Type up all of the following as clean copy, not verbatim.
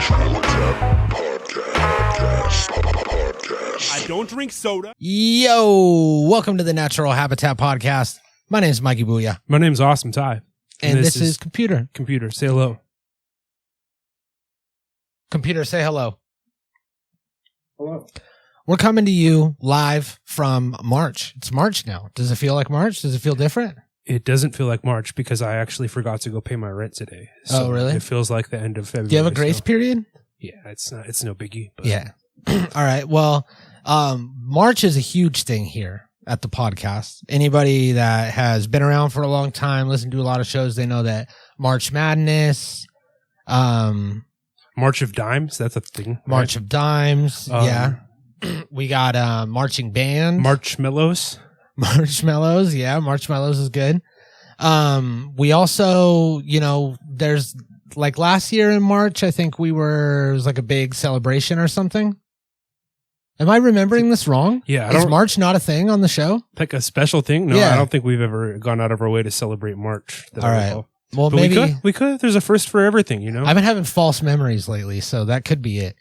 I don't drink soda. Yo, welcome to the Natural Habitat Podcast. My name is Mikey Booyah. My name's Awesome Ty. And this is Computer. Computer, say hello. Computer, say hello. Hello. We're coming to you live from March. It's March now. Does it feel like March? Does it feel different? It doesn't feel like March because I actually forgot to go pay my rent today. So oh, really? It feels like the end of February. Do you have a grace period? Yeah, it's no biggie. But. Yeah. All right. Well, March is a huge thing here at the podcast. Anybody that has been around for a long time, listened to a lot of shows, they know that March Madness, March of Dimes, that's a thing. Right? March of Dimes, yeah. We got marching band. Marshmallows. Marshmallows, yeah. Marshmallows is good. We also, there's like last year in March, I think it was like a big celebration or something. Am I remembering this wrong? Yeah. Is March not a thing on the show? Like a special thing? No, yeah. I don't think we've ever gone out of our way to celebrate March. All right. Well, but maybe we could. There's a first for everything, you know? I've been having false memories lately, so that could be it.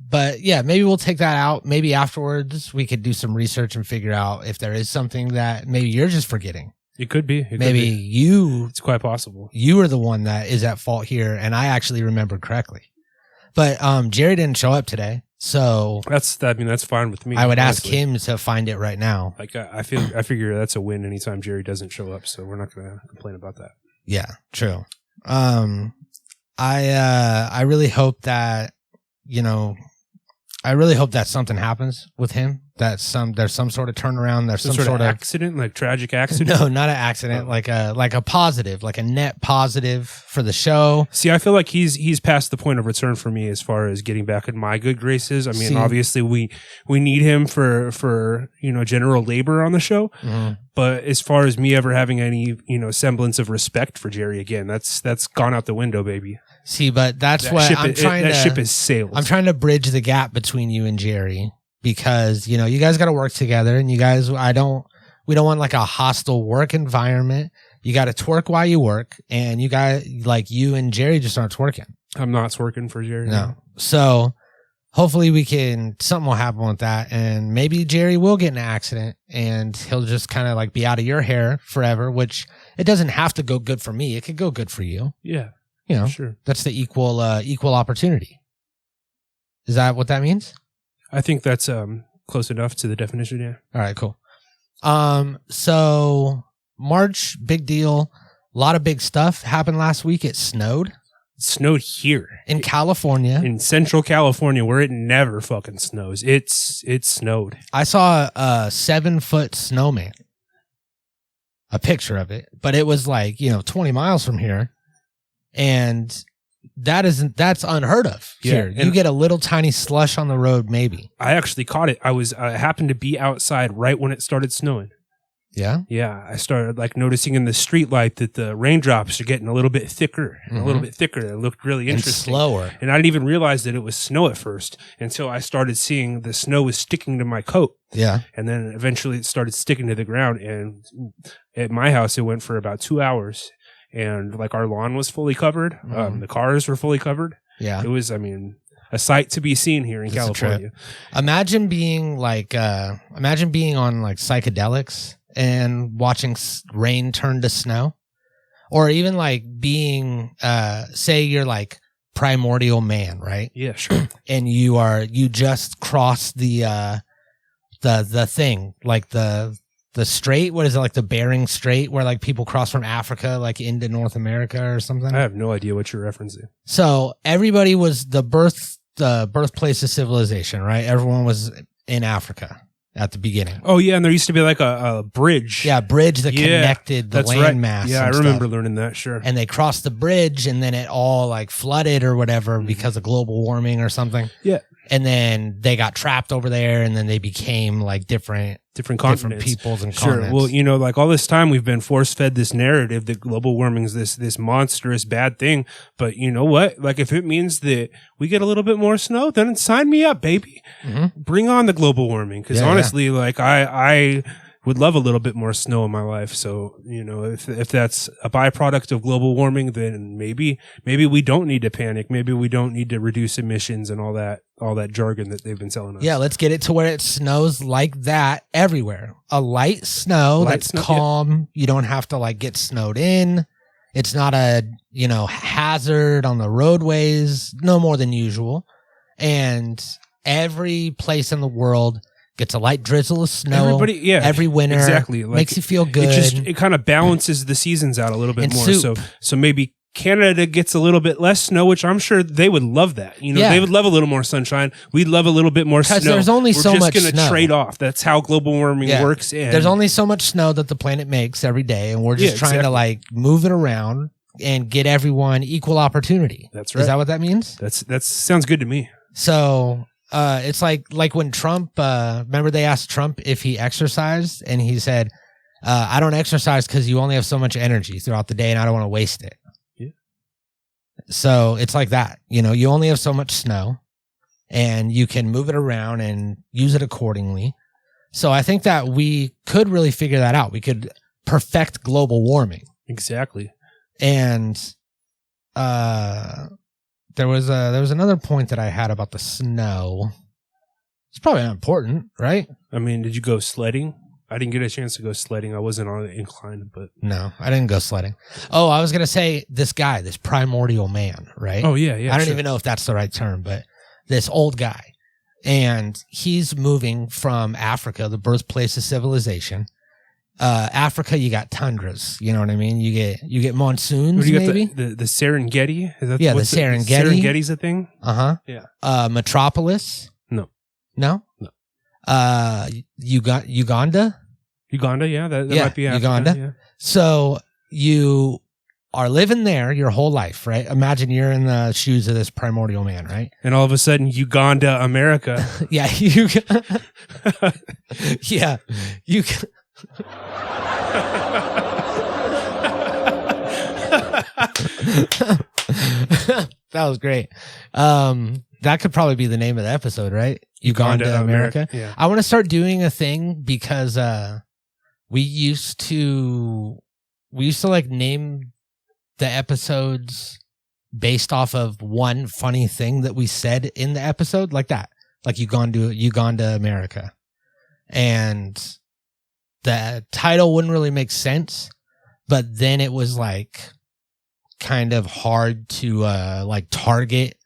But yeah, maybe we'll take that out. Maybe afterwards we could do some research and figure out if there is something that maybe you're just forgetting. It could be. It's quite possible. You are the one that is at fault here, and I actually remembered correctly. But Jerry didn't show up today, so that's fine with me. I would ask him to find it right now. Like I figure that's a win anytime Jerry doesn't show up, so we're not going to complain about that. Yeah, true. I really hope that something happens with him. There's some sort of turnaround. There's some sort of accident, like tragic accident. No, not an accident. Like a positive, like a net positive for the show. See, I feel like he's past the point of return for me as far as getting back in my good graces. I mean, obviously we need him for general labor on the show. Mm-hmm. But as far as me ever having any semblance of respect for Jerry again, that's gone out the window, baby. See, but that's what I'm trying to. That ship is sailed. I'm trying to bridge the gap between you and Jerry because you guys got to work together, and we don't want like a hostile work environment. You got to twerk while you work, and you and Jerry just aren't twerking. I'm not twerking for Jerry. No. So hopefully something will happen with that, and maybe Jerry will get in an accident, and he'll just kind of like be out of your hair forever. Which it doesn't have to go good for me; it could go good for you. Yeah. Sure. That's the equal opportunity. Is that what that means? I think that's close enough to the definition, yeah. All right, cool. So March, big deal. A lot of big stuff happened last week. It snowed. It snowed here. In California. In Central California, where it never fucking snows. It snowed. I saw a 7-foot snowman. A picture of it. But it was like, 20 miles from here. And that's unheard of here. You get a little tiny slush on the road, maybe. I actually caught it. I happened to be outside right when it started snowing. Yeah? Yeah. I started noticing in the street light that the raindrops are getting a little bit thicker. Mm-hmm. A little bit thicker. It looked really interesting. And slower. And I didn't even realize that it was snow at first until I started seeing the snow was sticking to my coat. Yeah. And then eventually it started sticking to the ground. And at my house, it went for about 2 hours. And our lawn was fully covered. Mm-hmm. The cars were fully covered. Yeah. It was, a sight to be seen here in California. Imagine being on psychedelics and watching rain turn to snow. Or even being, say you're primordial man, right? Yeah, sure. And you just crossed the thing, the strait, what is it, the Bering Strait, where people cross from Africa into North America or something? I have no idea what you're referencing. So everybody was the birthplace of civilization, right? Everyone was in Africa at the beginning. Oh yeah, and there used to be a bridge. Yeah, bridge that connected the landmass. Right. Yeah, I remember learning that. Sure. And they crossed the bridge, and then it all flooded or whatever because of global warming or something. Yeah. And then they got trapped over there, and then they became different continents. Different peoples and sure. continents. Well, all this time we've been force-fed this narrative that global warming is this monstrous bad thing. But you know what? If it means that we get a little bit more snow, then sign me up, baby. Mm-hmm. Bring on the global warming. Because honestly, I would love a little bit more snow in my life. So, if that's a byproduct of global warming, then maybe we don't need to panic. Maybe we don't need to reduce emissions and all that jargon that they've been selling us. Yeah, let's get it to where it snows like that everywhere. A light snow that's calm. Yeah. You don't have to like get snowed in. It's not a, hazard on the roadways, no more than usual. And every place in the world gets a light drizzle of snow every winter. Exactly. Like, makes you feel good. It kind of balances the seasons out a little bit more. So maybe Canada gets a little bit less snow, which I'm sure they would love that. They would love a little more sunshine. We'd love a little bit more snow. There's only so much snow. We're just going to trade off. That's how global warming works. And there's only so much snow that the planet makes every day, and we're just trying to like move it around and get everyone equal opportunity. That's right. Is that what that means? That sounds good to me. So it's like when Trump, remember they asked Trump if he exercised, and he said, I don't exercise because you only have so much energy throughout the day and I don't want to waste it. Yeah. So it's like that, you only have so much snow and you can move it around and use it accordingly. So I think that we could really figure that out. We could perfect global warming. Exactly. And, there was another point that I had about the snow. It's probably not important, right? I mean, did you go sledding? I didn't get a chance to go sledding. I wasn't on the incline, but no, I didn't go sledding. Oh, I was gonna say this guy, this primordial man, right? Oh yeah. I don't even know if that's the right term, but this old guy, and he's moving from Africa, the birthplace of civilization. Africa, you got tundras. You know what I mean? You get monsoons. You maybe the Serengeti. The Serengeti. Serengeti's a thing. Yeah. Metropolis. No. Uganda. Uganda. Yeah, that might be Africa, Uganda. Yeah. So you are living there your whole life, right? Imagine you're in the shoes of this primordial man, right? And all of a sudden, Uganda, America. Yeah, yeah, that was great. That could probably be the name of the episode, right? Uganda, America. Yeah. I want to start doing a thing because we used to like name the episodes based off of one funny thing that we said in the episode, like that, like Uganda, America, and the title wouldn't really make sense, but then it was like kind of hard to like target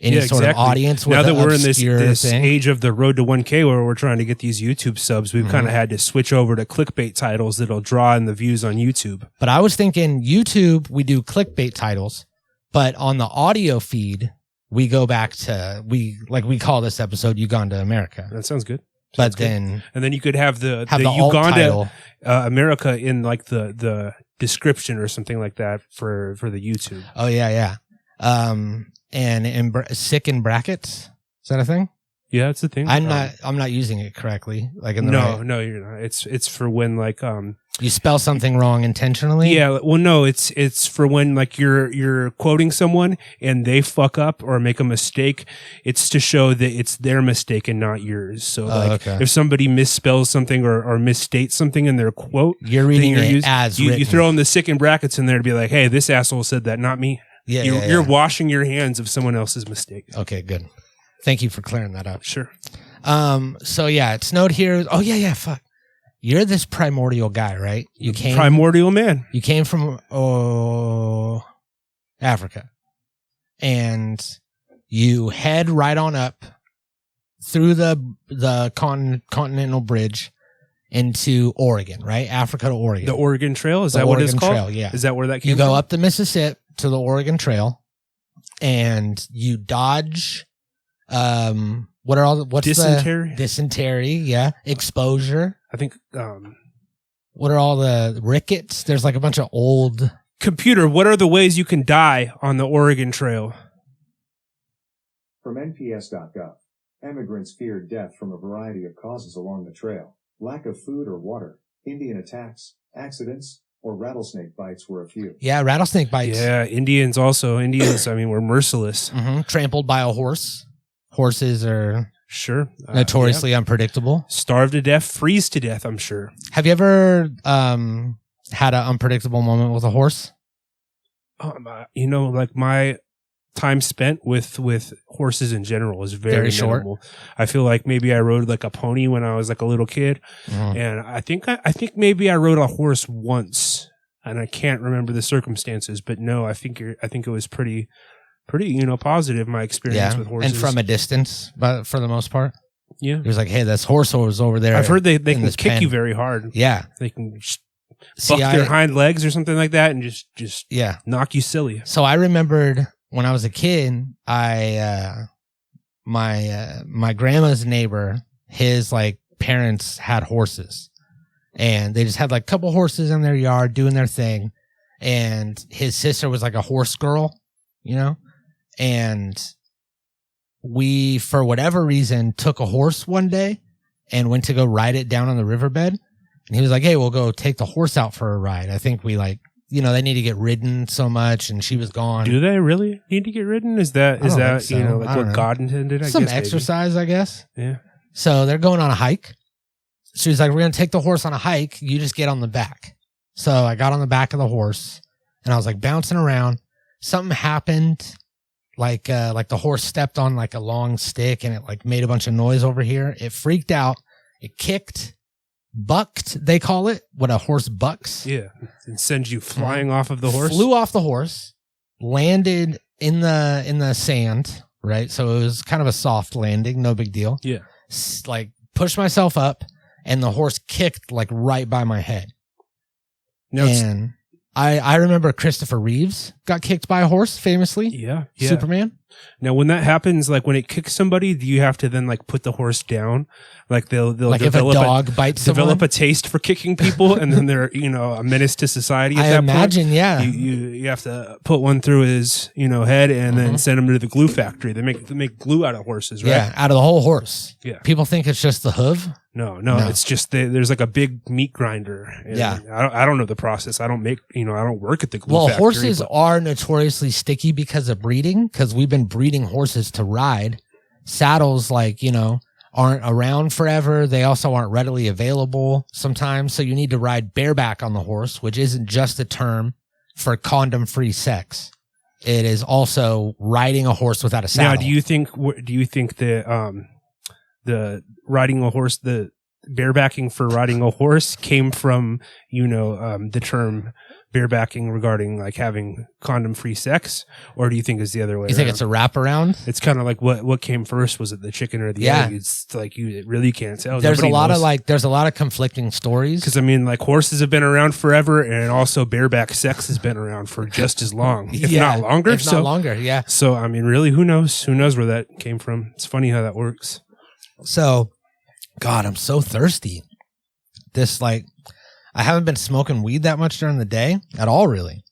any sort of audience. With now that we're in this thing. age of the road to 1K where we're trying to get these YouTube subs, we've kind of had to switch over to clickbait titles that'll draw in the views on YouTube. But I was thinking YouTube, we do clickbait titles, but on the audio feed, we go back to, we call this episode Uganda, America. That sounds good. But then, and then you could have the Uganda America in like the description or something like that for the YouTube. Oh yeah. And sick in brackets. Is that a thing? Yeah, it's a thing. I'm not using it correctly. Like in the no, you're not. It's for when like you spell something wrong intentionally. Yeah, well, no, it's for when like you're quoting someone and they fuck up or make a mistake. It's to show that it's their mistake and not yours. So if somebody misspells something or misstates something in their quote, you're reading it as written. You throw in the sick in brackets in there to be like, hey, this asshole said that, not me. Yeah, you're washing your hands of someone else's mistake. Okay, good. Thank you for clearing that up. Sure. So yeah, it snowed here. Oh yeah, fuck. You're this primordial guy, right? Primordial man. You came from Africa. And you head right on up through the continental bridge into Oregon, right? Africa to Oregon. The Oregon Trail? Is that what it's called? Trail, yeah. Is that where that came from? You go up the Mississippi to the Oregon Trail and you dodge what's dysentery? Dysentery, yeah. Exposure. I think what are all the rickets? There's like a bunch of old computer, what are the ways you can die on the Oregon Trail? From NPS.gov, immigrants feared death from a variety of causes along the trail. Lack of food or water, Indian attacks, accidents, or rattlesnake bites were a few. Yeah, rattlesnake bites. Yeah, Indians, I mean, were merciless. Mm-hmm. Trampled by a horse. Horses are Sure. Notoriously unpredictable. Starve to death, freeze to death, I'm sure. Have you ever had an unpredictable moment with a horse? Like my time spent with horses in general is very short. minimal. I feel like maybe I rode like a pony when I was like a little kid, and I think maybe I rode a horse once, and I can't remember the circumstances. But no, I think it was pretty positive, my experience with horses. And from a distance, but for the most part. Yeah. He was like, hey, this horse was over there. I've heard they can kick you very hard. Yeah. They can just buck their hind legs or something like that and just knock you silly. So I remembered when I was a kid, my grandma's neighbor, his like parents had horses. And they just had like a couple horses in their yard doing their thing. And his sister was like a horse girl, And we, for whatever reason, took a horse one day and went to go ride it down on the riverbed. And he was like, hey, we'll go take the horse out for a ride. I think we they need to get ridden so much. And she was gone. Do they really need to get ridden? Is that what God intended? Some exercise, I guess. Yeah. So they're going on a hike. She was like, we're going to take the horse on a hike. You just get on the back. So I got on the back of the horse and I was like bouncing around. Something happened. Like the horse stepped on like a long stick and it like made a bunch of noise over here. It freaked out. It kicked, bucked, they call it, what a horse bucks. Yeah. And sends you flying off of the horse. Flew off the horse, landed in the sand, right? So it was kind of a soft landing, no big deal. Yeah. Like pushed myself up and the horse kicked like right by my head. No, and I remember Christopher Reeves got kicked by a horse famously. Yeah. Superman. Now, when that happens, like when it kicks somebody, do you have to then like put the horse down? Like they'll like develop if a dog bites develop a taste for kicking people, and then they're a menace to society. At I that imagine, point. Yeah. You have to put one through his head and then send him to the glue factory. They make glue out of horses, right? Yeah, out of the whole horse. Yeah. People think it's just the hoof. No, it's just there's like a big meat grinder. Yeah. I don't know the process. I don't work at the glue factory. Well, horses are notoriously sticky because of breeding, because we've been breeding horses to ride. Saddles, aren't around forever. They also aren't readily available sometimes. So you need to ride bareback on the horse, which isn't just a term for condom-free sex. It is also riding a horse without a saddle. Now, do you think that the riding a horse, the barebacking for riding a horse came from, the term barebacking regarding like having condom-free sex, or do you think it's the other way? You think it's a wraparound? It's kind of like what came first? Was it the chicken or the egg? It's like you really can't tell. There's a lot of conflicting stories. Because like horses have been around forever, and also bareback sex has been around for just as long, if not longer. If not longer, yeah. So really, who knows? Who knows where that came from? It's funny how that works. So, God, I'm so thirsty. I haven't been smoking weed that much during the day at all, really.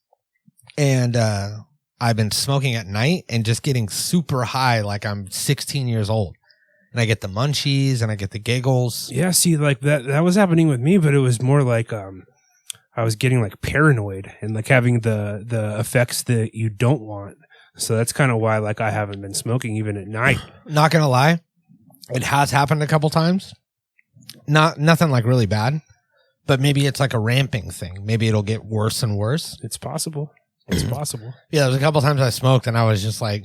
And I've been smoking at night and just getting super high like I'm 16 years old. And I get the munchies and I get the giggles. Yeah, see, like that was happening with me, but it was more like I was getting like paranoid and like having the effects that you don't want. So that's kind of why like I haven't been smoking even at night. Not gonna lie, it has happened a couple times. Nothing like really bad. But maybe it's like a ramping thing. Maybe it'll get worse and worse. It's possible. It's possible. Yeah, there was a couple times I smoked and I was just like,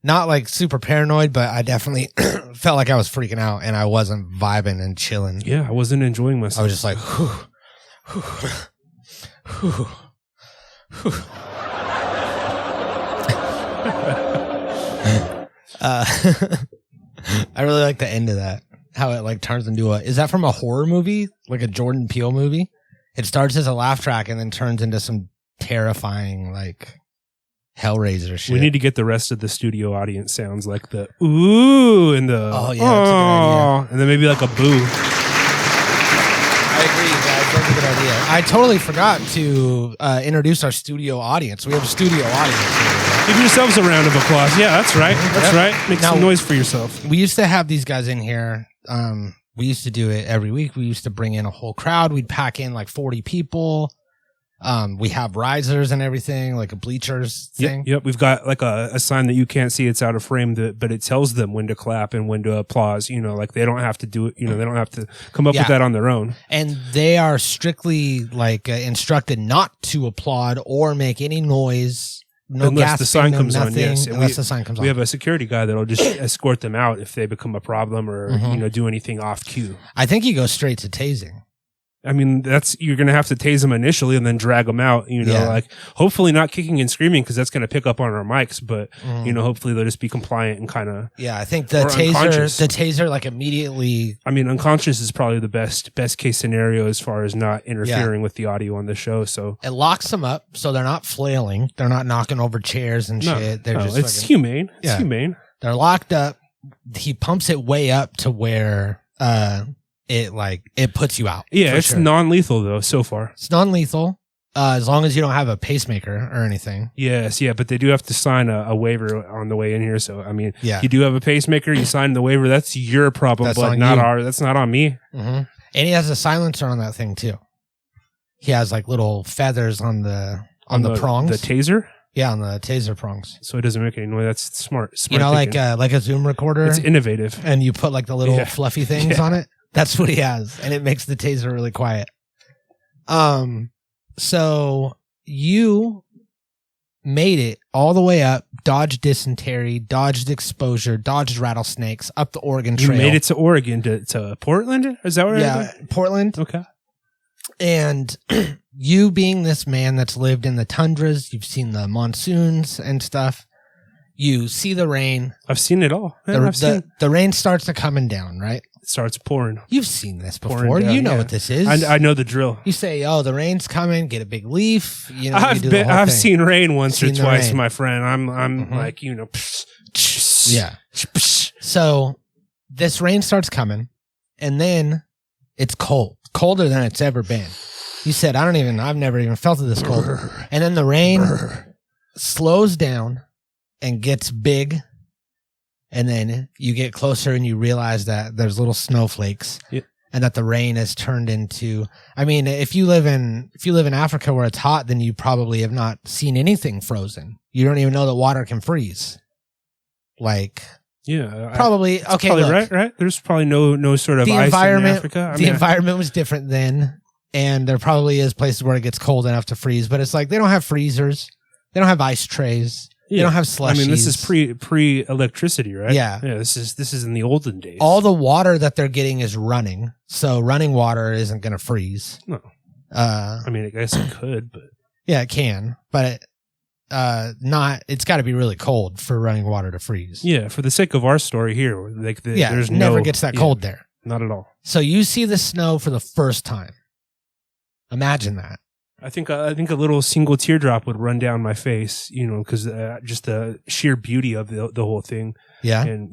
not like super paranoid, but I definitely felt like I was freaking out and I wasn't vibing and chilling. Yeah, I wasn't enjoying myself. I was just like, I really like the end of that. How it like turns into is that from a horror movie? Like a Jordan Peele movie? It starts as a laugh track and then turns into some terrifying like Hellraiser shit. We need to get the rest of the studio audience sounds like the ooh and the oh yeah, that's a good idea. And then maybe like a boo. I agree, guys. That's a good idea. I totally forgot to introduce our studio audience. We have a studio audience here. Give yourselves a round of applause. Yeah, that's right. That's right. Make some noise for yourself. We used to have these guys in here. We used to do it every week. We used to bring in a whole crowd. We'd pack in like 40 people. We have risers and everything, like a bleachers thing. Yep. We've got like a sign that you can't see. It's out of frame, but it tells them when to clap and when to applause. Like they don't have to do it. They don't have to come up with that on their own. And they are strictly like instructed not to applaud or make any noise. No unless the sign comes nothing, on, yes. Unless the sign comes on. We have a security guy that'll just escort them out if they become a problem or, do anything off cue. I think he goes straight to tasing. I mean, you're going to have to tase them initially and then drag them out, like hopefully not kicking and screaming because that's going to pick up on our mics, but hopefully they'll just be compliant and kind of. Yeah. I think the taser like immediately. I mean, unconscious is probably the best case scenario as far as not interfering with the audio on the show. So it locks them up. So they're not flailing. They're not knocking over chairs and shit. They're just it's humane. It's humane. They're locked up. He pumps it way up to where, it puts you out. Yeah, it's non-lethal though so far. It's non-lethal as long as you don't have a pacemaker or anything. Yes, but they do have to sign a waiver on the way in here. So I mean, you do have a pacemaker. You sign the waiver. That's your problem, but not ours. That's not on me. Mm-hmm. And he has a silencer on that thing too. He has like little feathers on the prongs. The taser. Yeah, on the taser prongs. So it doesn't make any noise. That's smart. Like a Zoom recorder. It's innovative. And you put like the little fluffy things on it. That's what he has, and it makes the taser really quiet. So you made it all the way up, dodged dysentery, dodged exposure, dodged rattlesnakes up the Oregon Trail. You made it to Oregon to Portland? Is that where? Yeah, Portland. Okay. And you being this man that's lived in the tundras, you've seen the monsoons and stuff. You see the rain. I've seen it all. The rain starts to coming down, right? It starts pouring. You've seen this before. Down, you know what this is. I know the drill. You say, "Oh, the rain's coming. Get a big leaf." I've seen rain once or twice, my friend. I'm like, yeah. So this rain starts coming, and then it's cold, colder than it's ever been. You said, I've never even felt it this cold. And then the rain slows down and gets big. And then you get closer and you realize that there's little snowflakes and that the rain has turned into, if you live in Africa where it's hot, then you probably have not seen anything frozen. You don't even know that water can freeze. Probably. Okay. Probably right. There's probably no sort of ice in Africa. The environment was different then. And there probably is places where it gets cold enough to freeze, but it's like they don't have freezers. They don't have ice trays. They don't have slushies. This is pre electricity, right? Yeah. This is in the olden days. All the water that they're getting is running, so running water isn't going to freeze. No. I guess it could, but yeah, it can, but not. It's got to be really cold for running water to freeze. Yeah, for the sake of our story here, there's never gets that cold there. Not at all. So you see the snow for the first time. Imagine that. I think a little single teardrop would run down my face, because just the sheer beauty of the whole thing. Yeah. And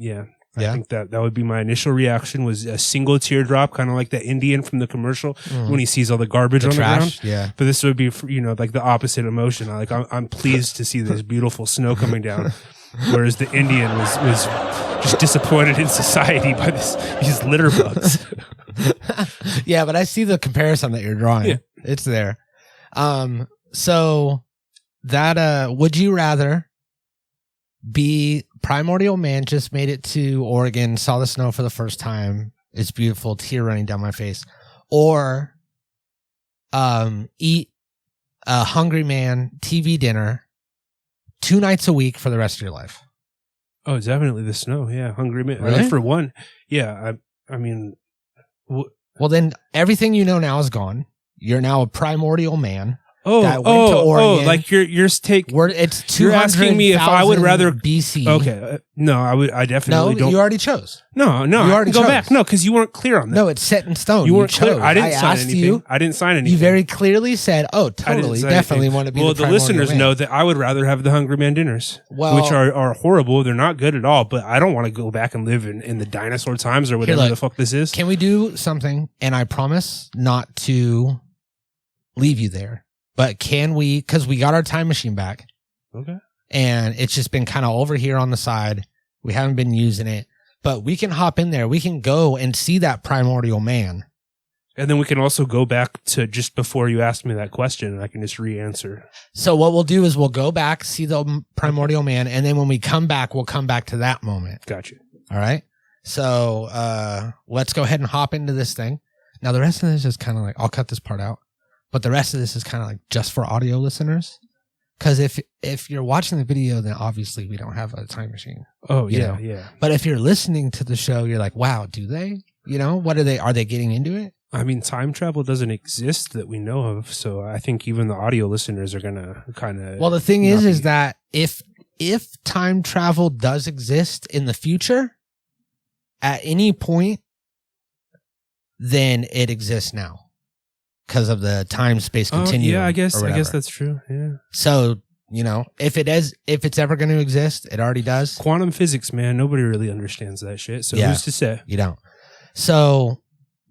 I think that would be my initial reaction was a single teardrop, kind of like the Indian from the commercial when he sees all the garbage on the ground. Yeah. But this would be, like the opposite emotion. I'm pleased to see this beautiful snow coming down. Whereas the Indian was just disappointed in society by these litter bugs. Yeah, but I see the comparison that you're drawing. Yeah. It's there. So that, would you rather be primordial man, just made it to Oregon, saw the snow for the first time. It's beautiful, tear running down my face, or, eat a hungry man TV dinner 2 nights a week for the rest of your life? Oh, definitely the snow. Yeah. Hungry man. Really? For one. Yeah. Well, then everything you know now is gone. You're now a primordial man. That went to Oregon. Like you're it's 200. You're asking me if I would rather BC. Okay, no, I definitely don't. You already chose. No, you already go chose. Back. No, because you weren't clear on that. No, it's set in stone. You weren't clear. chose. I didn't sign anything. I didn't sign anything. You very clearly said, "Oh, totally, definitely want to be." Well, the listeners know that I would rather have the Hungry Man dinners, which are horrible. They're not good at all. But I don't want to go back and live in the dinosaur times or whatever the fuck this is. Can we do something? And I promise not to leave you there. But can we, because we got our time machine back. Okay. And it's just been kind of over here on the side. We haven't been using it. But we can hop in there. We can go and see that primordial man And then we can also go back to just before you asked me that question, and I can just re-answer. So what we'll do is we'll go back, see the primordial man, and then when we come back, we'll come back to that moment. Gotcha. All right. So let's go ahead and hop into this thing. Now the rest of this is kind of like, I'll cut this part out, but the rest of this is kind of like just for audio listeners. Because if you're watching the video, then obviously we don't have a time machine. Oh, you yeah, know? yeah. But if you're listening to the show, you're like, wow, do they? You know, what are they getting into it? I mean, time travel doesn't exist that we know of, so I think even the audio listeners are gonna kind of. Well, the thing is that if time travel does exist in the future, at any point, then it exists now because of the time space continuum. Yeah, I guess that's true. Yeah. So you know, if it's ever going to exist, it already does. Quantum physics, man, nobody really understands that shit. So who's to say? You don't. So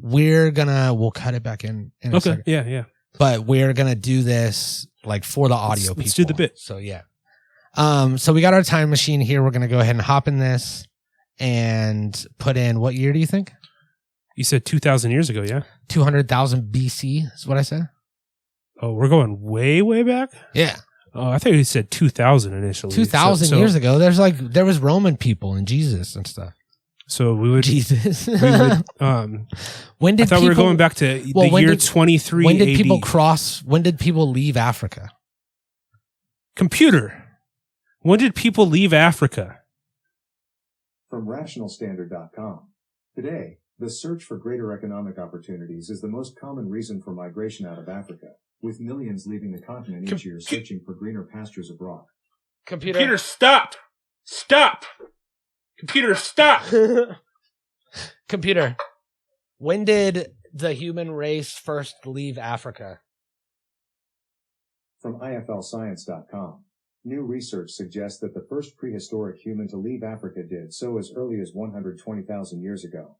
we'll cut it back in a second. Yeah. But we're gonna do this like for the audio people. Let's do the bit. So yeah. So we got our time machine here. We're gonna go ahead and hop in this and put in, what year do you think? You said 2,000 years ago, yeah? 200,000 BC is what I said. Oh, we're going way, way back? Yeah. Oh, I thought you said 2,000 initially. 2,000 years ago. There was Roman people and Jesus and stuff. So we would Jesus. When did I thought we were going back to the year 23 When did AD. When did people leave Africa? Computer. When did people leave Africa? From rationalstandard.com. Today, the search for greater economic opportunities is the most common reason for migration out of Africa, with millions leaving the continent each year searching for greener pastures abroad. Computer, stop! Stop! Computer, stop! Computer, when did the human race first leave Africa? From iflscience.com. New research suggests that the first prehistoric human to leave Africa did so as early as 120,000 years ago.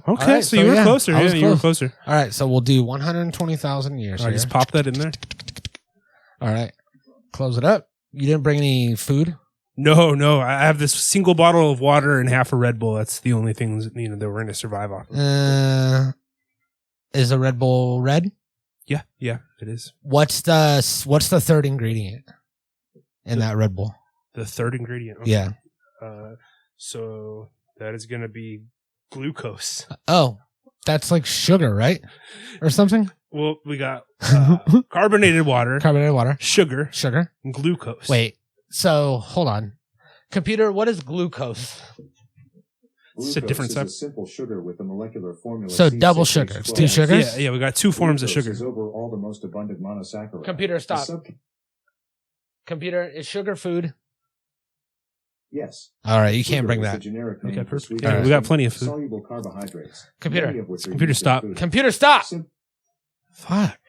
Okay, right, so you were closer. Yeah, you were closer. All right, so we'll do 120,000 years. All right, just pop that in there. All right, close it up. You didn't bring any food? No. I have this single bottle of water and half a Red Bull. That's the only things that we're going to survive off of. Is a Red Bull red? Yeah, it is. What's the third ingredient in that Red Bull? The third ingredient. Okay. Yeah. So that is going to be glucose. Oh, that's like sugar, right? Or something? Well, we got carbonated water, sugar, and glucose. Wait. So hold on, computer. What is glucose? Glucose it's a different is a simple sugar with a molecular formula. So double sugar. It's two sugars. Yeah. We got two forms of sugar. Is overall the most abundant monosaccharide. Computer, stop. Computer, is sugar food? Yes. All right, you can't bring that. Okay, perfect. Yeah, we got plenty of food. Soluble carbohydrates. Computer, stop. Computer, stop. Fuck.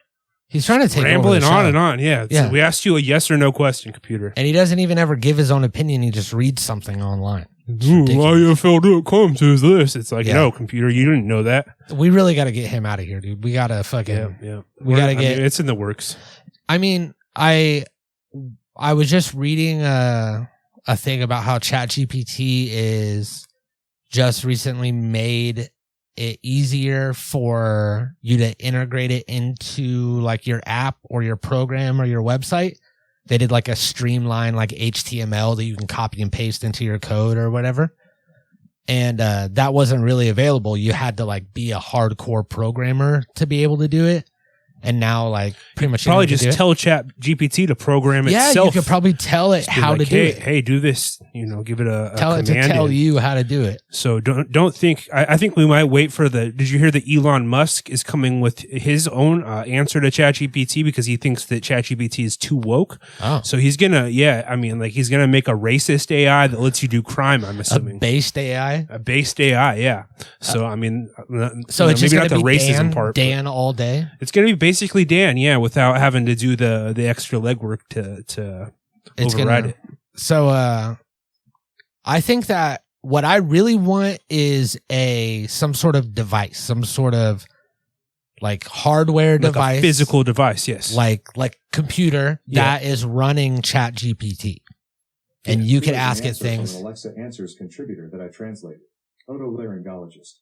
He's trying to take rambling over on and on. Yeah. Yeah. So we asked you a yes or no question, computer. And he doesn't even ever give his own opinion. He just reads something online. IFL.com says this. It's like, no, computer, you didn't know that. We really got to get him out of here, dude. We got to fucking... Yeah. We got to get... it's in the works. I mean, I was just reading a thing about how ChatGPT is just recently made it easier for you to integrate it into like your app or your program or your website. They did like a streamline like HTML that you can copy and paste into your code or whatever. And that wasn't really available. You had to like be a hardcore programmer to be able to do it. And now, like, pretty much probably just tell Chat GPT to program itself. Yeah, you could probably tell it how to do it. Hey, do this. Give it a tell command. It to tell you how to do it. So don't think. I think we might wait for the. Did you hear that Elon Musk is coming with his own answer to Chat GPT because he thinks that Chat GPT is too woke. Oh, so he's gonna. Yeah, I mean, like he's gonna make a racist AI that lets you do crime. I'm assuming a based AI. A based AI. Yeah. So I mean, so it's just maybe not the be racism part. Dan all day. It's gonna be basically Dan, without having to do the extra legwork to override it. So I think that what I really want is some sort of device, some sort of like hardware device, a physical device, yes, like computer that is running Chat GPT, and you can ask it things. Alexa Answers contributor that I translated, otolaryngologist.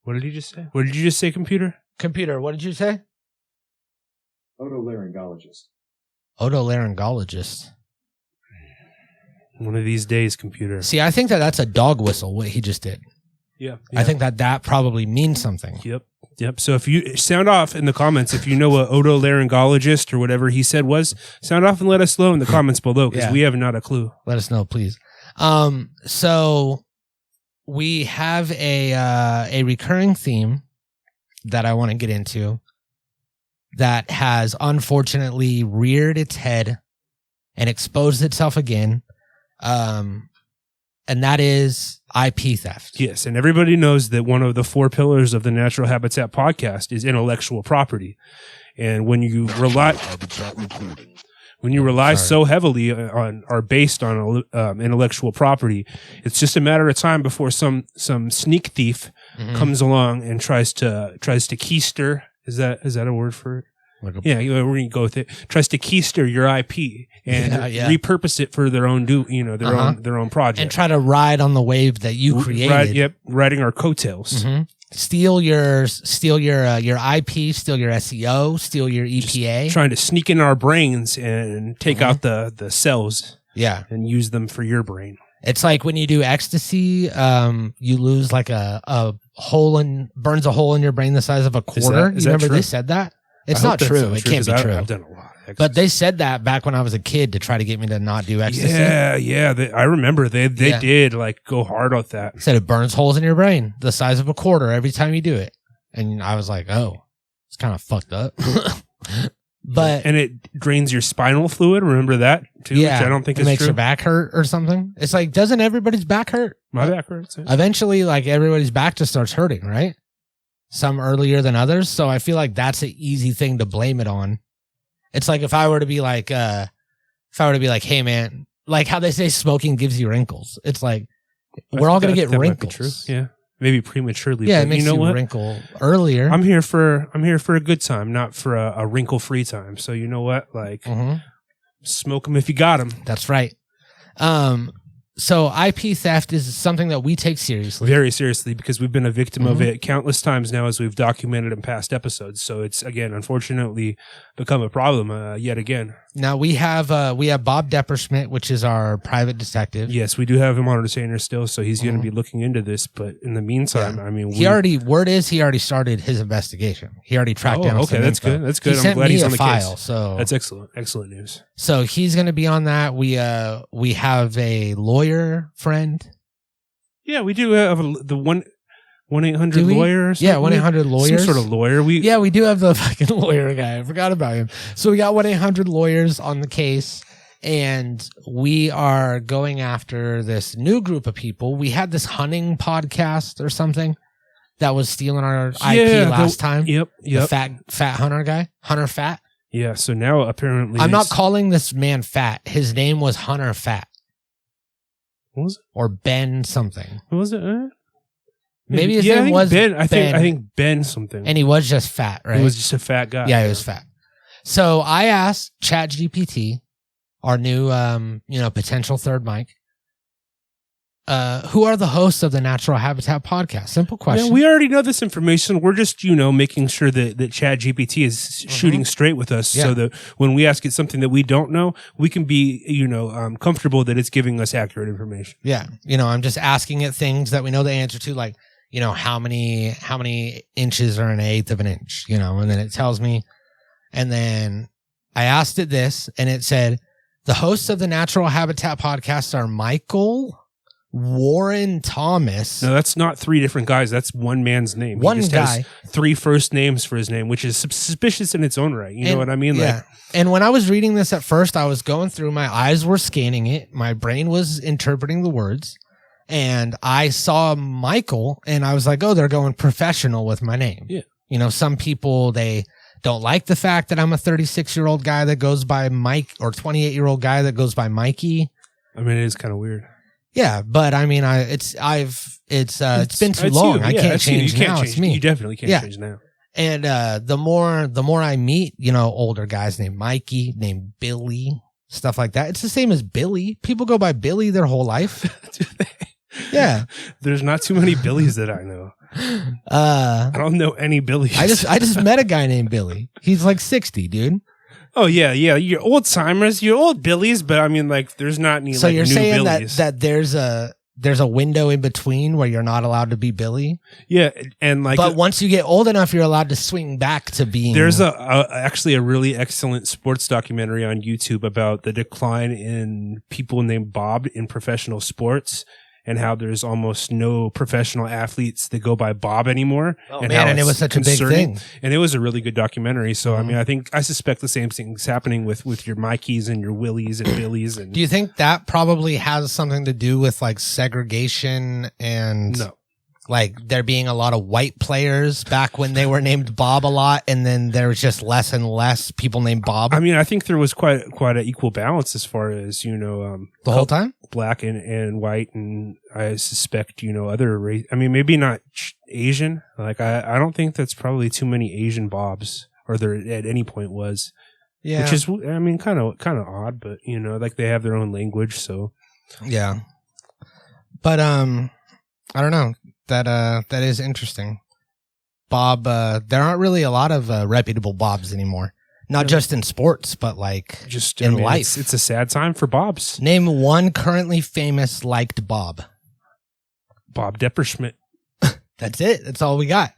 What did he just say? What did you just say, computer? Computer, what did you say? Otolaryngologist. Otolaryngologist. One of these days, computer. See, I think that's a dog whistle, what he just did. Yeah. I think that probably means something. Yep. So if you sound off in the comments, if you know what otolaryngologist or whatever he said was, sound off and let us know in the comments below because we have not a clue. Let us know, please. So we have a recurring theme that I want to get into that has unfortunately reared its head and exposed itself again. And that is IP theft. Yes, and everybody knows that one of the 4 pillars of the Natural Habitat podcast is intellectual property. And when you rely so heavily on or based on intellectual property, it's just a matter of time before some sneak thief comes along and tries to keister. Is that a word for it? Yeah, we're gonna go with it. Tries to keister your IP and repurpose it for their own their own project and try to ride on the wave that you created. Riding our coattails. Steal your IP, steal your SEO, steal your EPA. Just trying to sneak in our brains and take out the cells. Yeah, and use them for your brain. It's like when you do ecstasy, you lose like a hole burns a hole in your brain the size of a quarter. You remember they said that? It's not true. It can't be true. I've done a lot of ecstasy. But they said that back when I was a kid to try to get me to not do ecstasy. Yeah. I remember they did like go hard with that. Said it burns holes in your brain the size of a quarter every time you do it. And I was like, oh, it's kind of fucked up. And it drains your spinal fluid. Remember that too? Yeah, which I don't think it makes your back hurt or something. It's like, doesn't everybody's back hurt? My back hurts. Yeah. Eventually, like everybody's back just starts hurting, right? Some earlier than others. So I feel like that's an easy thing to blame it on. It's like if I were to be like, hey man, like how they say smoking gives you wrinkles. It's like, we're all going to get wrinkles. Yeah. Maybe prematurely. Yeah. It makes you wrinkle earlier. I'm here for a good time, not for a wrinkle free time. So you know what? Like smoke them if you got them. That's right. So IP theft is something that we take seriously. Very seriously, because we've been a victim of it countless times now as we've documented in past episodes. So it's, again, unfortunately become a problem yet again. Now we have Bob Depperschmidt, which is our private detective. Yes, we do have him on retainer still, so he's going to be looking into this. But in the meantime, I mean, he already started his investigation. He already tracked down. Okay, that's info. good. That's good. I'm glad he's on the file, case. So that's excellent news. So he's going to be on that. We have a lawyer friend. Yeah, we do have the 1-800 lawyer or something? Yeah, 1-800 lawyers. Some sort of lawyer. We do have the fucking lawyer guy. I forgot about him. So we got 1-800 lawyers on the case, and we are going after this new group of people. We had this hunting podcast or something that was stealing our IP last time. Yep. The fat hunter guy. Hunter Fat. Yeah, so now apparently I'm not calling this man fat. His name was Hunter Fat. What was it? Or Ben something. What was it? Maybe his name was Ben. I think Ben something. And he was just fat, right? He was just a fat guy. Yeah, he was fat. So I asked ChatGPT, our new potential third mic, who are the hosts of the Natural Habitat podcast? Simple question. Yeah, we already know this information. We're just, making sure that ChatGPT is shooting straight with us so that when we ask it something that we don't know, we can be, comfortable that it's giving us accurate information. Yeah. I'm just asking it things that we know the answer to, like, how many inches are an eighth of an inch, and then it tells me. And then I asked it this, and it said, the hosts of the Natural Habitat podcast are Michael, Warren Thomas. No, that's not 3 different guys. That's one man's name. One he just guy. has 3 first names for his name, which is suspicious in its own right. You know what I mean? Yeah. And when I was reading this at first, I was going through, my eyes were scanning it. My brain was interpreting the words. And I saw Michael, and I was like, oh, they're going professional with my name. Yeah. Some people, they don't like the fact that I'm a 36-year-old guy that goes by Mike, or 28-year-old guy that goes by Mikey. I mean, it is kind of weird. Yeah, but I mean, it's been too long. I can't change now. It's me. You definitely can't change now. And the more I meet, older guys named Mikey, named Billy, stuff like that. It's the same as Billy. People go by Billy their whole life. Do they? Yeah. There's not too many Billies that I know. I don't know any Billies. I just met a guy named Billy. He's like 60, dude. Oh yeah. You're old timers, you're old Billies, but I mean, like, there's not any. So like, you're new saying Billies. that there's a window in between where you're not allowed to be Billy. Yeah, and like, but once you get old enough, you're allowed to swing back to being. There's actually a really excellent sports documentary on YouTube about the decline in people named Bob in professional sports, and how there's almost no professional athletes that go by Bob anymore. Oh, and man, and it was such a big thing. And it was a really good documentary. So, I mean, I suspect the same thing's happening with your Mikeys and your Willies and Billies. And do you think that probably has something to do with like segregation and no? Like there being a lot of white players back when they were named Bob a lot, and then there was just less and less people named Bob. I mean, I think there was quite an equal balance as far as, the whole time, black and white, and I suspect other race. I mean, maybe not Asian. Like I don't think that's probably too many Asian Bobs, or there at any point was. Yeah, which is, I mean, kind of odd, but like they have their own language, so yeah. But I don't know. That is interesting. Bob, there aren't really a lot of reputable Bobs anymore. Not just in sports, but like just in life. It's a sad time for Bobs. Name one currently famous liked Bob. Bob Depperschmidt. That's it. That's all we got.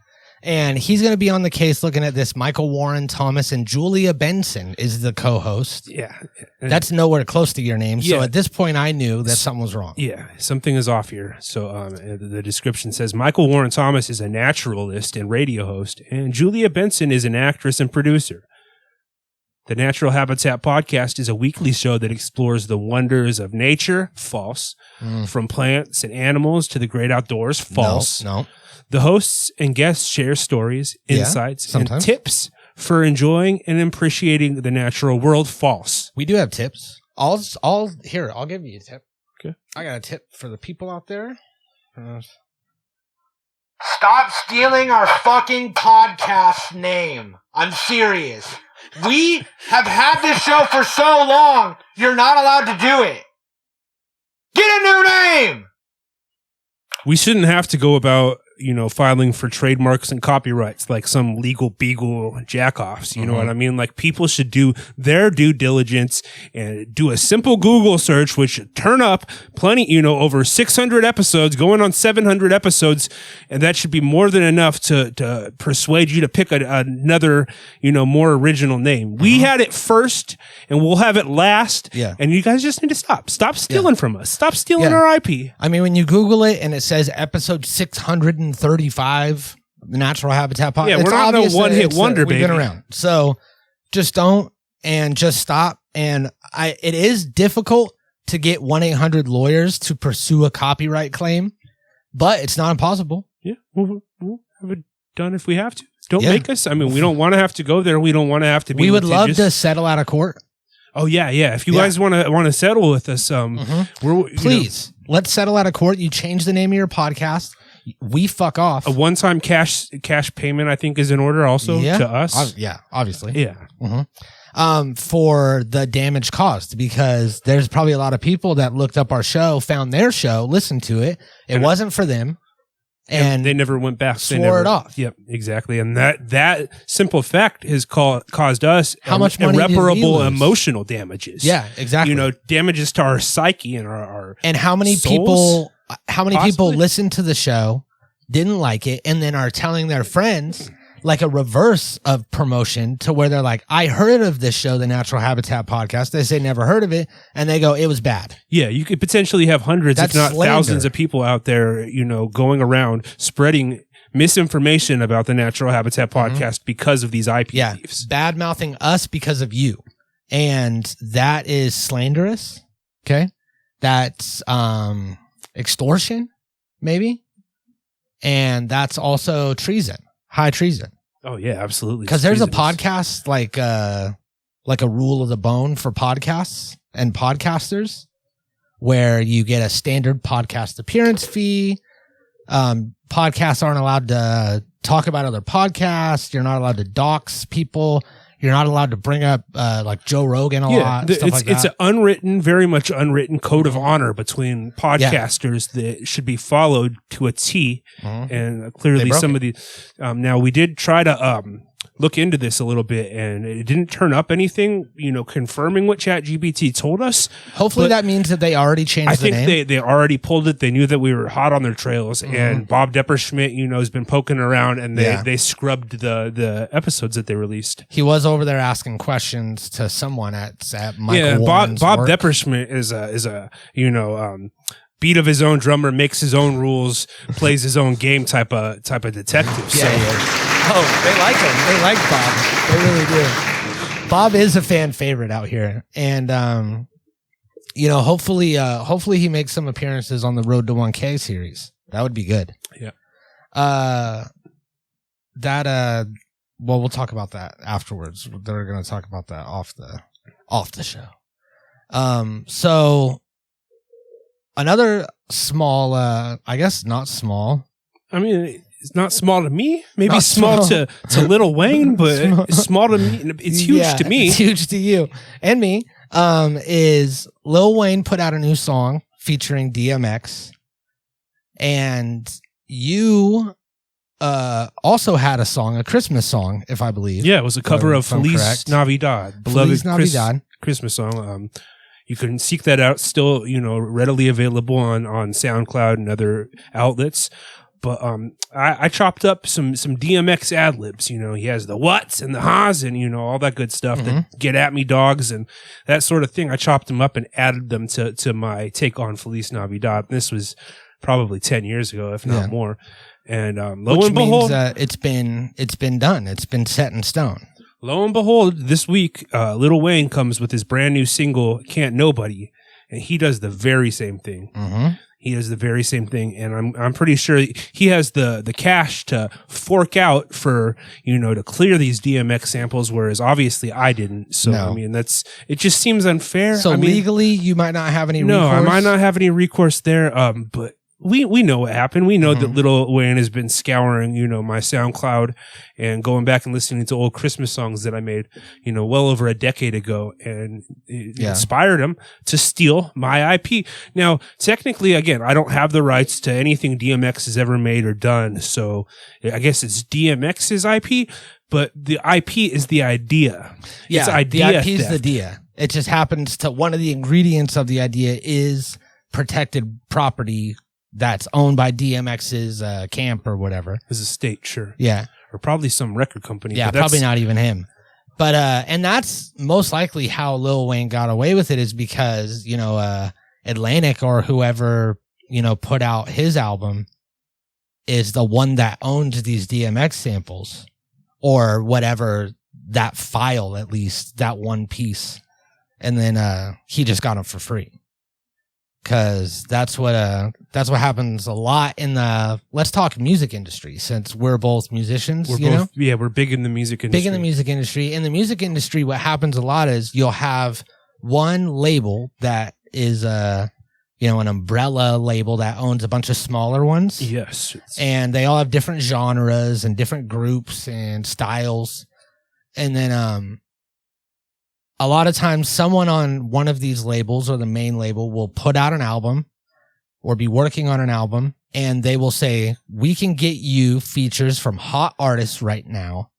And he's going to be on the case looking at this. Michael Warren Thomas and Julia Benson is the co-host. Yeah. That's nowhere close to your name. Yeah. So at this point, I knew that something was wrong. Yeah, something is off here. So the description says, Michael Warren Thomas is a naturalist and radio host, and Julia Benson is an actress and producer. The Natural Habitat Podcast is a weekly show that explores the wonders of nature, false, from plants and animals to the great outdoors, false. No. The hosts and guests share stories, insights, and tips for enjoying and appreciating the natural world, false. We do have tips. I'll give you a tip. Okay. I got a tip for the people out there. Stop stealing our fucking podcast name. I'm serious. We have had this show for so long, you're not allowed to do it. Get a new name! We shouldn't have to go about, filing for trademarks and copyrights like some legal beagle jackoffs. You know what I mean? Like, people should do their due diligence and do a simple Google search, which should turn up plenty, over 600 episodes, going on 700 episodes. And that should be more than enough to persuade you to pick another, more original name. We had it first and we'll have it last. Yeah. And you guys just need to stop stealing from us. Stop stealing our IP. I mean, when you Google it and it says episode 635, the Natural Habitat Podcast. Yeah, we're not no one-hit wonder, baby. We've been around. So just don't, and just stop. And it is difficult to get 1-800 lawyers to pursue a copyright claim, but it's not impossible. Yeah, we'll have it done if we have to. Don't make us. I mean, we don't want to have to go there. We don't want to have to be We would litigious. love to settle out of court. Oh, yeah. If you guys want to settle with us, please, let's settle out of court. You change the name of your podcast. We fuck off. A one-time cash payment, I think, is in order also to us. Obviously. Yeah. For the damage caused, because there's probably a lot of people that looked up our show, found their show, listened to it. It wasn't for them. And they never went back. Swore it off. Yep, exactly. And that simple fact has caused us how much money irreparable emotional damages. Yeah, exactly. Damages to our psyche and our and how many souls? people listened to the show, didn't like it, and then are telling their friends, like a reverse of promotion, to where they're like, I heard of this show, the Natural Habitat Podcast. They say never heard of it, and they go, it was bad. Yeah, you could potentially have hundreds, That's if not slander. thousands of people out there, going around spreading misinformation about the Natural Habitat Podcast because of these IP thieves. Bad mouthing us because of you. And that is slanderous. Okay. That's extortion, maybe. And that's also treason. High treason. Oh yeah, absolutely. Because there's a podcast like a rule of the bone for podcasts and podcasters, where you get a standard podcast appearance fee. Podcasts aren't allowed to talk about other podcasts. You're not allowed to dox people. You're not allowed to bring up like Joe Rogan a lot. Stuff like that. It's an unwritten, very much unwritten code of honor between podcasters that should be followed to a T. And clearly some of the now we did try to look into this a little bit, and it didn't turn up anything, confirming what ChatGPT told us. Hopefully that means that they already changed the name. I think they already pulled it. They knew that we were hot on their trails, and Bob Depperschmidt, has been poking around, and they scrubbed the episodes that they released. He was over there asking questions to someone at Michael. Yeah, Warren's Bob work. Depperschmidt is a beat of his own drummer, makes his own rules, plays his own game type of detective. Oh, they like him. They like Bob. They really do. Bob is a fan favorite out here, and hopefully he makes some appearances on the Road to 1K series. That would be good. Yeah. Well, we'll talk about that afterwards. They're going to talk about that off the show. So another small, I guess not small. I mean, it's not small to me. Maybe not small to Lil Wayne, but small to me. It's huge to me. It's huge to you and me. Is Lil Wayne put out a new song featuring DMX, and you also had a song, a Christmas song, if I believe. Yeah, it was a cover of Feliz Navidad, beloved Navidad. Christmas song. You can seek that out. Still, readily available on SoundCloud and other outlets. But I chopped up some DMX ad libs. He has the whats and the ha's and all that good stuff. That get at me dogs and that sort of thing. I chopped them up and added them to my take on Feliz Navidad. This was probably 10 years ago, if not more. And lo and behold, it's been done. It's been set in stone. Lo and behold, this week, Lil Wayne comes with his brand new single, Can't Nobody, and he does the very same thing. He does the very same thing, and I'm pretty sure he has the cash to fork out for to clear these DMX samples, whereas obviously I didn't. So No. I mean, it just seems unfair. So legally, you might not have any recourse? No, I might not have any recourse there. But we know what happened. We know that Lil Wayne has been scouring, my SoundCloud and going back and listening to old Christmas songs that I made, well over a decade ago. And it inspired him to steal my IP. Now, technically, again, I don't have the rights to anything DMX has ever made or done. So I guess it's DMX's IP, but the IP is the idea. Yeah, it's idea the IP is theft. the idea. It just happens to one of the ingredients of the idea is protected property that's owned by DMX's camp or whatever. His estate, sure. Yeah. Or probably some record company. Yeah, probably not even him. But and that's most likely how Lil Wayne got away with it, is because, Atlantic or whoever, put out his album is the one that owns these DMX samples or whatever, that file, at least that one piece. And then he just got them for free. Because that's what happens a lot in the, let's talk music industry, since we're both musicians. Yeah, we're big in the music industry. Big in the music industry. In the music industry, what happens a lot is you'll have one label that is an umbrella label that owns a bunch of smaller ones. Yes. And they all have different genres and different groups and styles. And then a lot of times someone on one of these labels or the main label will put out an album or be working on an album, and they will say, we can get you features from hot artists right now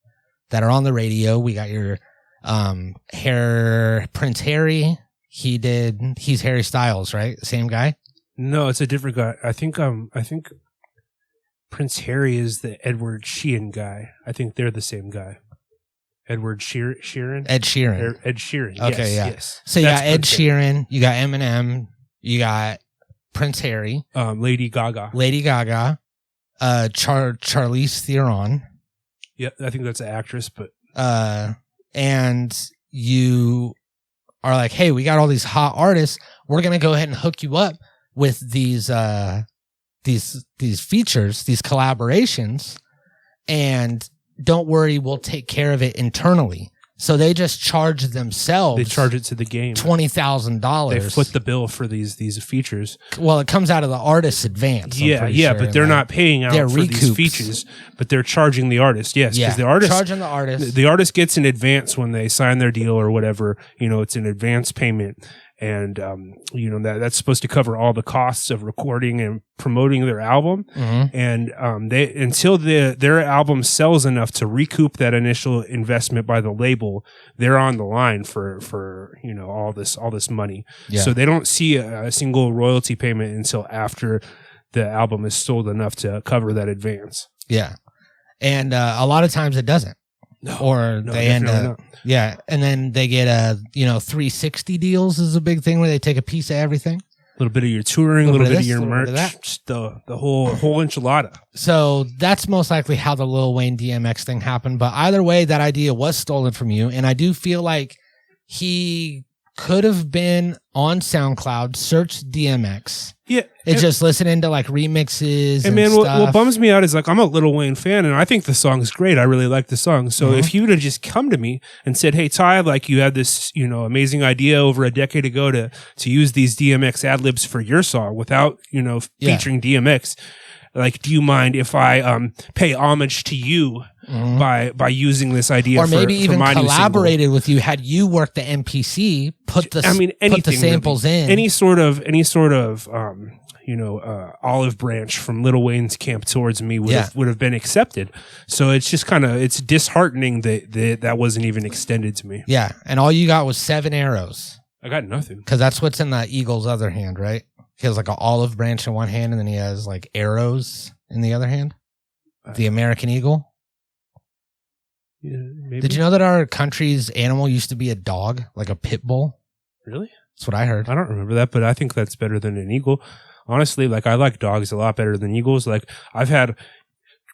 that are on the radio. We got your Prince Harry. He's Harry Styles, right? Same guy? No, it's a different guy. I think Prince Harry is the Edward Sheeran guy. I think they're the same guy. Edward Sheeran? Ed Sheeran. Ed Sheeran. Okay, yes. So you got Ed Sheeran, you got Eminem, you got Prince Harry, Lady Gaga, Charlize Theron. Yeah, I think that's an actress, but and you are like, hey, we got all these hot artists. We're gonna go ahead and hook you up with these features, these collaborations, and don't worry, we'll take care of it internally. So they just charge themselves. They charge it to the game. $20,000. They foot the bill for these features. Well, it comes out of the artist's advance. Yeah, but they're not paying out for these features, but they're charging the artist. Yes, because the artist charging the artist. The artist gets an advance when they sign their deal or whatever. It's an advance payment. And, that's supposed to cover all the costs of recording and promoting their album. Mm-hmm. And, until their album sells enough to recoup that initial investment by the label, they're on the line for all this money. Yeah. So they don't see a single royalty payment until after the album is sold enough to cover that advance. Yeah. And, a lot of times it doesn't. No, they end up, yeah, and then they get 360 deals is a big thing where they take a piece of everything. A little bit of your touring, a little bit of your merch, just the whole enchilada. So that's most likely how the Lil Wayne DMX thing happened. But either way, that idea was stolen from you, and I do feel like he could have been on SoundCloud, search DMX. Yeah. It's just listening to like remixes. And man, what bums me out is like, I'm a Lil Wayne fan and I think the song is great. I really like the song. So if he would have just come to me and said, hey, Ty, like you had this, amazing idea over a decade ago to use these DMX ad libs for your song without, featuring DMX. Like, do you mind if I pay homage to you by using this idea? Or maybe even my collaborated with you. Had you worked the MPC, put the samples really, in any sort of olive branch from Lil Wayne's camp towards me would have been accepted. So it's just it's disheartening that wasn't even extended to me. Yeah, and all you got was 7 arrows. I got nothing because that's what's in the eagle's other hand, right? He has like an olive branch in one hand, and then he has like arrows in the other hand. The American eagle. Yeah, maybe. Did you know that our country's animal used to be a dog, like a pit bull? Really? That's what I heard. I don't remember that, but I think that's better than an eagle. Honestly, like I like dogs a lot better than eagles. Like I've had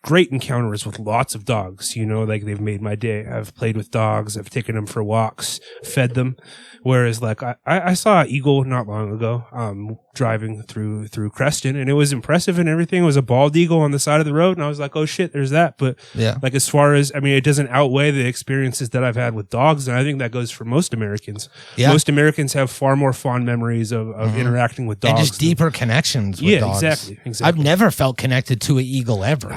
great encounters with lots of dogs, like they've made my day. I've played with dogs. I've taken them for walks, fed them. Whereas like I saw an eagle not long ago, driving through Creston, and it was impressive and everything. It was a bald eagle on the side of the road. And I was like, oh shit, there's that. But like, as far as, it doesn't outweigh the experiences that I've had with dogs. And I think that goes for most Americans. Yeah. Most Americans have far more fond memories of interacting with dogs. And just deeper connections with dogs. Exactly. I've never felt connected to an eagle ever.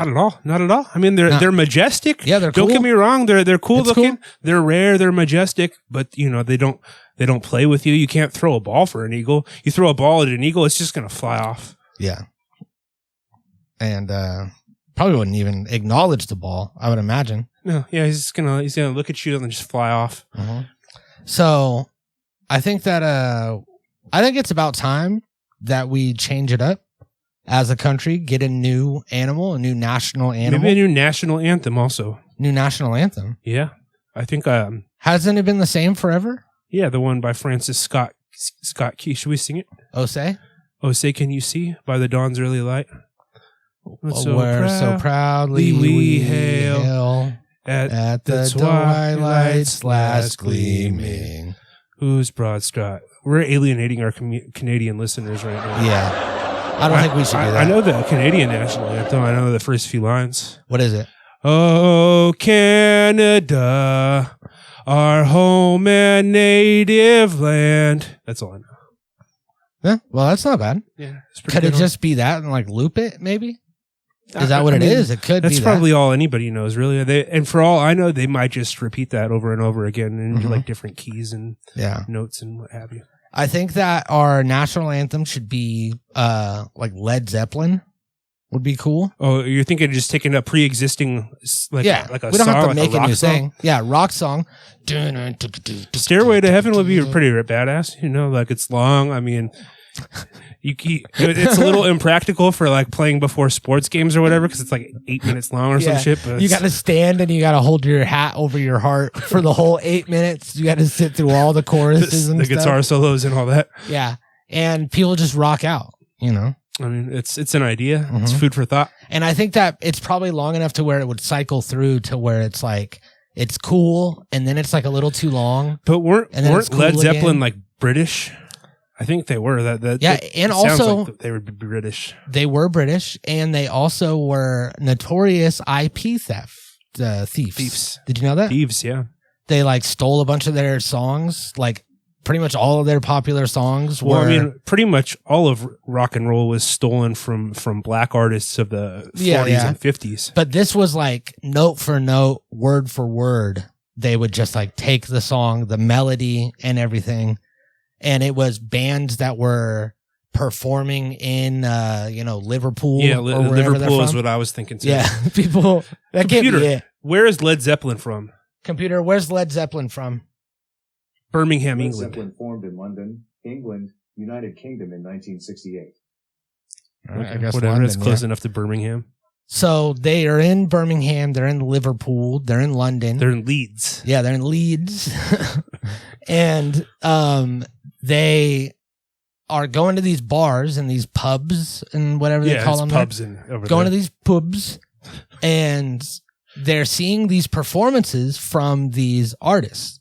Not at all. They're majestic. Yeah, they're cool. Don't get me wrong. They're cool looking. Cool. They're rare. They're majestic, but they don't play with you. You can't throw a ball for an eagle. You throw a ball at an eagle, it's just going to fly off. Yeah. And probably wouldn't even acknowledge the ball, I would imagine. No, yeah, he's gonna look at you and then just fly off. So I think it's about time that we change it up as a country, get a new animal, a new national animal. Maybe a new national anthem also. New national anthem? Yeah. I think hasn't it been the same forever? Yeah, the one by Francis Scott Key. Should we sing it? Oh, say? Oh, say, can you see by the dawn's early light? So proudly we hail at the twilight's last gleaming. Whose broad stride? We're alienating our Canadian listeners right now. Yeah. I don't think we should do that. I know the Canadian national anthem. I know the first few lines. What is it? Oh, Canada, our home and native land. That's all I know. Yeah, well, that's not bad. Yeah, could it just be that and like loop it? Maybe is that what it is? It could. That's probably all anybody knows, really. And for all I know, they might just repeat that over and over again in like different keys and notes and what have you. I think that our national anthem should be like Led Zeppelin. Would be cool. Oh, you're thinking of just taking a pre-existing, like a we don't song, have to like make a a new song? thing. Yeah, rock song. Stairway to Heaven would be pretty badass. Like it's long. It's a little impractical for like playing before sports games or whatever because it's like 8 minutes long or some shit. But you got to stand and you got to hold your hat over your heart for the whole 8 minutes. You got to sit through all the choruses and the guitar solos and all that. Yeah, and people just rock out. It's an idea. It's food for thought. And I think that it's probably long enough to where it would cycle through to where it's like, it's cool, and then it's like a little too long. But weren't cool Led Zeppelin again. like British? I think they were. And also like they would be British. They were British, and they also were notorious IP thieves. Thieves. Did you know that? Thieves, yeah. They like stole a bunch of their songs, like pretty much all of their popular songs were. Well, I mean, pretty much all of rock and roll was stolen from black artists of the 40s and 50s. But this was like note for note, word for word. They would just like take the song, the melody and everything. And it was bands that were performing in, Liverpool. Yeah, or Liverpool is what I was thinking too. Yeah, people. That can't be it. Where is Led Zeppelin from? Computer, where's Led Zeppelin from? Birmingham, Led England. Zeppelin formed in London, England, United Kingdom in 1968. Right, I guess whatever. London, That's close enough to Birmingham. So they are in Birmingham. They're in Liverpool. They're in London. They're in Leeds. Yeah, they're in Leeds. And they are going to these bars and these pubs and whatever they call them. Pubs going to these pubs, and they're seeing these performances from these artists.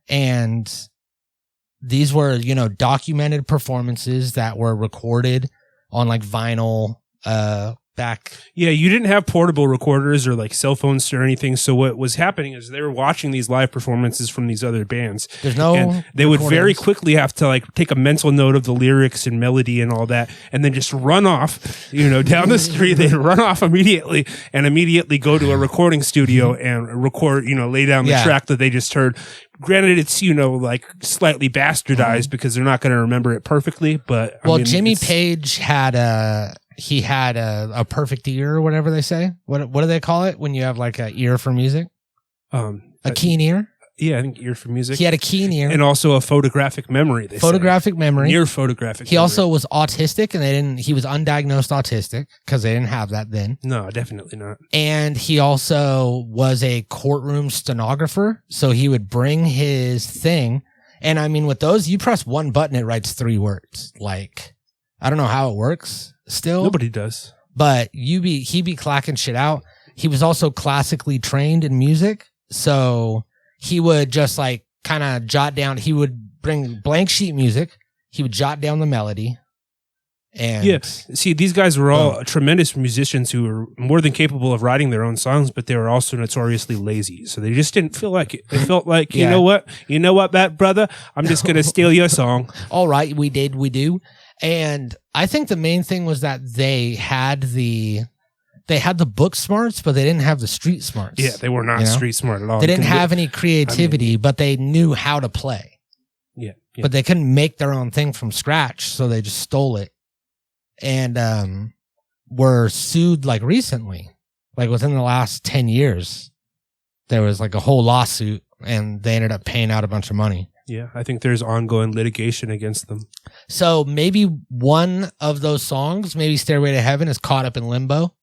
And these were, documented performances that were recorded on like vinyl back. Yeah, you didn't have portable recorders or like cell phones or anything. So what was happening is they were watching these live performances from these other bands. There's no, and they would very quickly have to like take a mental note of the lyrics and melody and all that, and then just run off, down the street. They'd run off immediately and immediately go to a recording studio and record, lay down the track that they just heard. Granted, it's, like slightly bastardized because they're not going to remember it perfectly. But Jimmy Page had a perfect ear or whatever they say. What do they call it when you have like an ear for music? A keen ear? Yeah, I think ear for music. He had a keen ear. And also a photographic memory. Memory. Near photographic He also was autistic, and he was undiagnosed autistic because they didn't have that then. No, definitely not. And he also was a courtroom stenographer. So he would bring his thing. And I mean, with those, you press one button, it writes 3 words. Like, I don't know how it works still. Nobody does. But he'd be clacking shit out. He was also classically trained in music. So he would just like kind of jot down. He would bring blank sheet music. He would jot down the melody. And see, these guys were all tremendous musicians who were more than capable of writing their own songs, but they were also notoriously lazy. So they just didn't feel like it. They felt like, you know what, that brother, I'm just going to steal your song. All right. We do. And I think the main thing was that they had the book smarts, but they didn't have the street smarts. Yeah, they were not street smart at all. They didn't have any creativity, but they knew how to play. Yeah. But they couldn't make their own thing from scratch, so they just stole it. And were sued like recently, like within the last 10 years. There was like a whole lawsuit, and they ended up paying out a bunch of money. Yeah, I think there's ongoing litigation against them. So maybe one of those songs, maybe Stairway to Heaven, is caught up in limbo,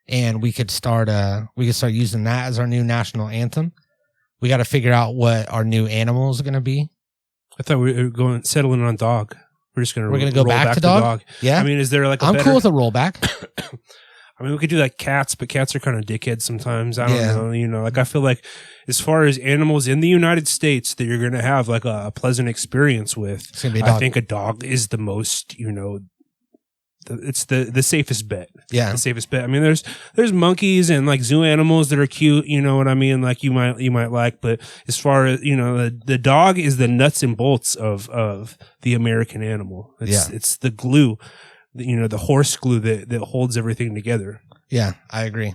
and we could start using that as our new national anthem. We got to figure out what our new animal is going to be. I thought we were settling on dog. We're going to go back to dog? Yeah. I mean, is there like I'm cool with a rollback. I mean, we could do like cats, but cats are kind of dickheads sometimes. I don't know. Like, I feel like as far as animals in the United States that you're going to have like a pleasant experience with, it's gonna be a dog. I think a dog is the most, it's the safest bet. Yeah. The safest bet. I mean, there's monkeys and like zoo animals that are cute, you know what I mean? Like you might like, but as far as, the dog is the nuts and bolts of the American animal. It's the glue. The horse glue that holds everything together. Yeah, I agree.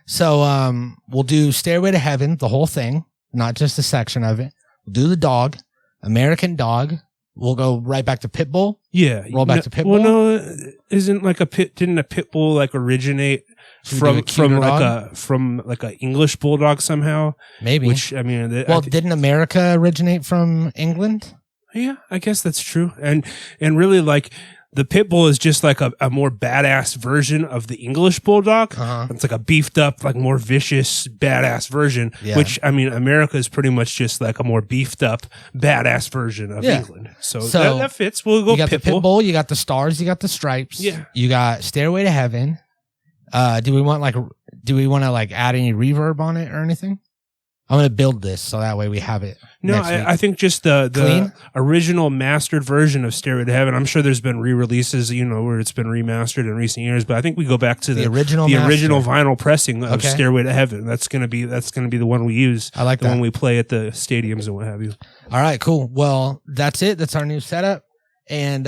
So we'll do Stairway to Heaven, the whole thing, not just a section of it. We'll do the dog, American Dog. We'll go right back to Pitbull. Yeah. Roll back to Pitbull. Well, no, didn't a Pitbull like originate from like a English bulldog somehow? Maybe. Which, I mean, didn't America originate from England? Yeah, I guess that's true. And really, like, the pit bull is just like a more badass version of the English bulldog. Uh-huh. It's like a beefed up, like more vicious, badass version, which, I mean, America is pretty much just like a more beefed up, badass version of England. So that fits. We'll go you got pit the pit bull, you got the stars, you got the stripes. Yeah. You got Stairway to Heaven. Do we want to like add any reverb on it or anything? I'm going to build this so that way we have it. No, I think just the original mastered version of Stairway to Heaven. I'm sure there's been re-releases, where it's been remastered in recent years, but I think we go back to the original vinyl pressing of Stairway to Heaven. That's gonna be the one we use. I like the one we play at the stadiums and what have you. All right, cool. Well, that's it. That's our new setup. And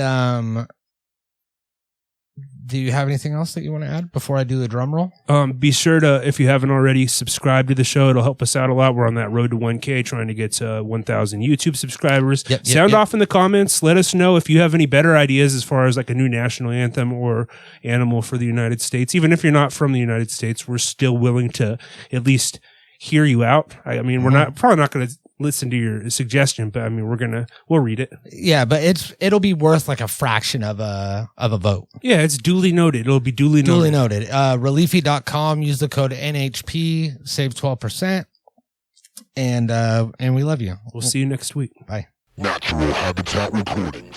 do you have anything else that you want to add before I do the drum roll? Be sure to, if you haven't already, subscribe to the show. It'll help us out a lot. We're on that road to 1K, trying to get to 1,000 YouTube subscribers. Sound off in the comments. Let us know if you have any better ideas as far as like a new national anthem or animal for the United States. Even if you're not from the United States, we're still willing to at least hear you out. I mean, we're probably not going to listen to your suggestion, but I mean, we'll read it. Yeah, but it'll be worth like a fraction of a vote. Yeah, it's duly noted. It'll be duly noted. Reliefy.com, use the code NHP, save 12%. And we love you. We'll see you next week. Bye. Natural Habitat Recordings.